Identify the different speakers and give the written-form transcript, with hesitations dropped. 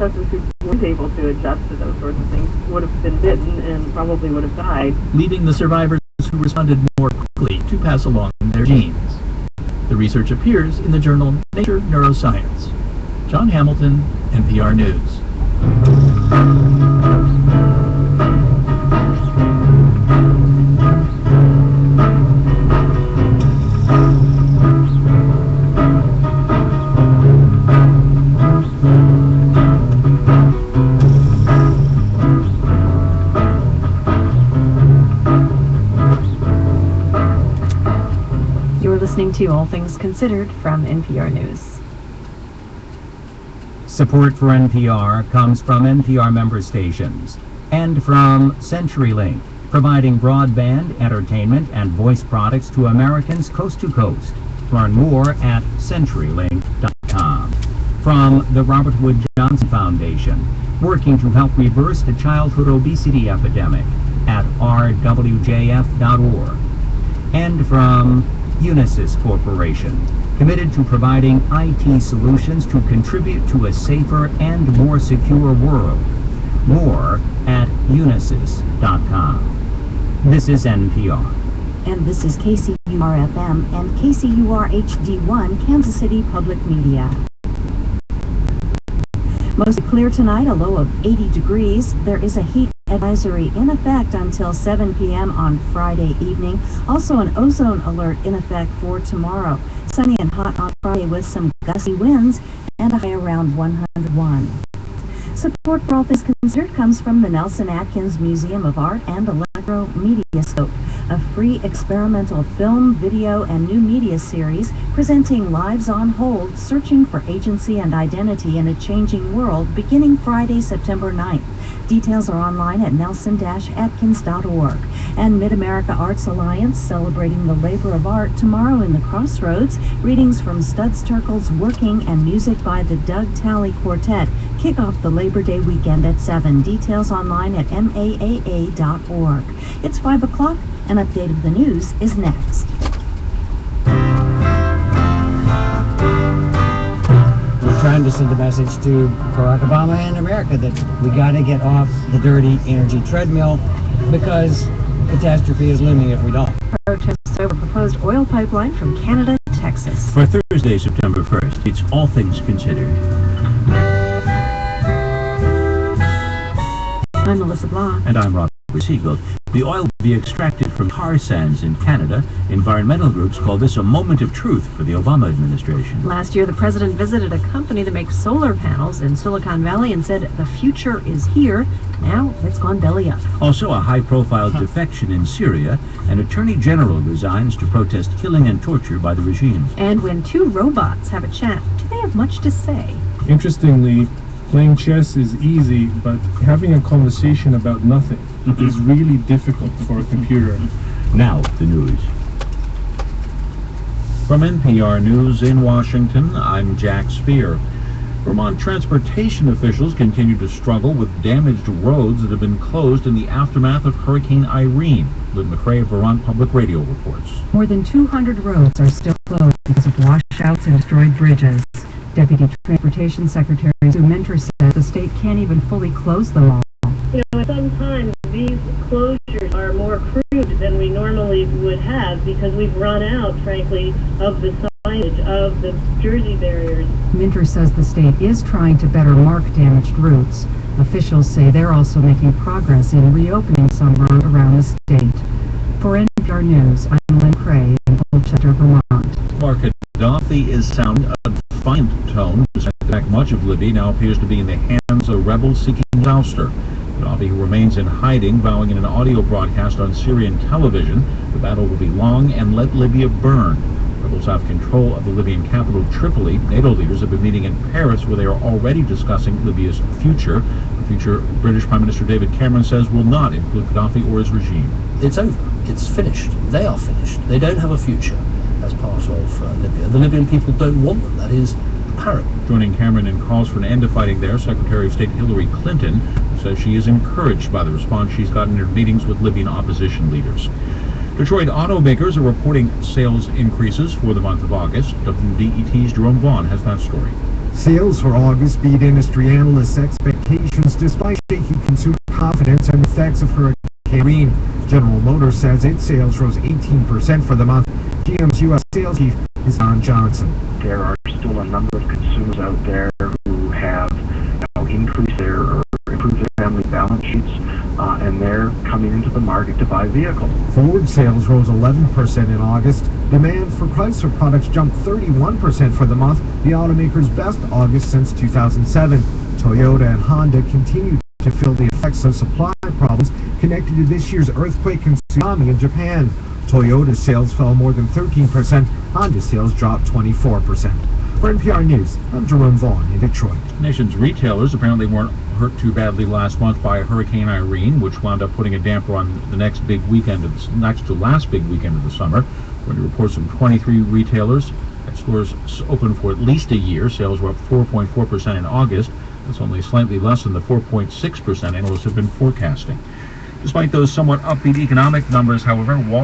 Speaker 1: ancestors who weren't able to adjust to those sorts of things would have been bitten and probably would have died,
Speaker 2: leaving the survivors who responded more quickly to pass along their genes. The research appears in the journal Nature Neuroscience. John Hamilton, NPR News.
Speaker 3: Listening to All Things Considered from NPR News.
Speaker 4: Support for NPR comes from NPR member stations and from CenturyLink, providing broadband, entertainment, and voice products to Americans coast to coast. Learn more at CenturyLink.com. From the Robert Wood Johnson Foundation, working to help reverse the childhood obesity epidemic at rwjf.org. And from Unisys Corporation, committed to providing IT solutions to contribute to a safer and more secure world. More at unisys.com. This is NPR.
Speaker 3: And this is KCUR-FM and KCUR-HD1, Kansas City Public Media. Mostly clear tonight, a low of 80 degrees. There is a heat advisory in effect until 7 p.m. on Friday evening. Also an ozone alert in effect for tomorrow. Sunny and hot on Friday with some gusty winds and a high around 101. Support for All Things Considered comes from the Nelson Atkins Museum of Art and Electro Mediascope, a free experimental film, video, and new media series presenting Lives on Hold, Searching for Agency and Identity in a Changing World, beginning Friday, September 9th. Details are online at nelson-atkins.org. And Mid-America Arts Alliance celebrating the labor of art tomorrow in the Crossroads. Readings from Studs Terkel's Working and music by the Doug Talley Quartet kick off the Labor Day weekend at 7. Details online at maaaa.org. It's 5 o'clock. An update of the news is next.
Speaker 5: We're trying to send a message to Barack Obama and America that we got to get off the dirty energy treadmill because catastrophe is looming if we don't.
Speaker 3: Protests over proposed oil pipeline from Canada to Texas.
Speaker 2: For Thursday, September 1st, it's All Things Considered.
Speaker 3: I'm Melissa Blah.
Speaker 2: And I'm Robert Siegel. The oil will be extracted from tar sands in Canada. Environmental groups call this a moment of truth for the Obama administration.
Speaker 3: Last year, the president visited a company that makes solar panels in Silicon Valley and said the future is here. Now it's gone belly up.
Speaker 2: Also, a high-profile defection in Syria. An attorney general resigns to protest killing and torture by the regime.
Speaker 3: And when two robots have a chat, do they have much to say?
Speaker 6: Interestingly, playing chess is easy, but having a conversation about nothing is really difficult for a computer.
Speaker 2: Now, the news. From NPR News in Washington, I'm Jack Speer. Vermont transportation officials continue to struggle with damaged roads that have been closed in the aftermath of Hurricane Irene. Liv McRae of Vermont Public Radio reports.
Speaker 7: More than 200 roads are still closed because of washouts and destroyed bridges. Deputy Transportation Secretary Sue Minter says the state can't even fully close them all.
Speaker 1: Sometimes these closures are more crude than we normally would have because we've run out, frankly, of the signage, of the Jersey barriers.
Speaker 7: Minter says the state is trying to better mark damaged routes. Officials say they're also making progress in reopening some roads around the state. For NPR News, I'm Lynn Cray in Colchester, Vermont.
Speaker 2: Mark Gaddafi is sounding a defiant tone. In fact, much of Libya now appears to be in the hands of rebels seeking his ouster. Gaddafi, who remains in hiding, vowing in an audio broadcast on Syrian television, the battle will be long and let Libya burn. Rebels have control of the Libyan capital, Tripoli. NATO leaders have been meeting in Paris, where they are already discussing Libya's future. The future British Prime Minister David Cameron says will not include Gaddafi or his regime.
Speaker 8: It's over. It's finished. They are finished. They don't have a future as part of Libya. The Libyan people don't want them. That is apparent.
Speaker 2: Joining Cameron in calls for an end to fighting there, Secretary of State Hillary Clinton says she is encouraged by the response she's gotten in her meetings with Libyan opposition leaders. Detroit automakers are reporting sales increases for the month of August. WDET's Jerome Vaughn has that story.
Speaker 9: Sales for August beat industry analysts' expectations despite shaky consumer confidence and effects of Hurricane Irene. General Motors says its sales rose 18% for the month. GM's U.S. sales chief is Don Johnson.
Speaker 10: There are still a number of consumers out there who have increased their or improved their family balance sheets, and they're coming into the market to buy vehicles.
Speaker 9: Ford sales rose 11% in August. Demand for Chrysler products jumped 31% for the month, the automaker's best August since 2007. Toyota and Honda continue to feel the effects of supply problems connected to this year's earthquake and tsunami in Japan. Toyota sales fell more than 13%. Honda sales dropped 24%. For NPR News, I'm Jerome Vaughn in Detroit.
Speaker 2: The nation's retailers apparently weren't hurt too badly last month by Hurricane Irene, which wound up putting a damper on the next to last big weekend of the summer. According to reports from 23 retailers at stores open for at least a year, sales were up 4.4% in August. That's only slightly less than the 4.6% analysts have been forecasting. Despite those somewhat upbeat economic numbers, however, Wall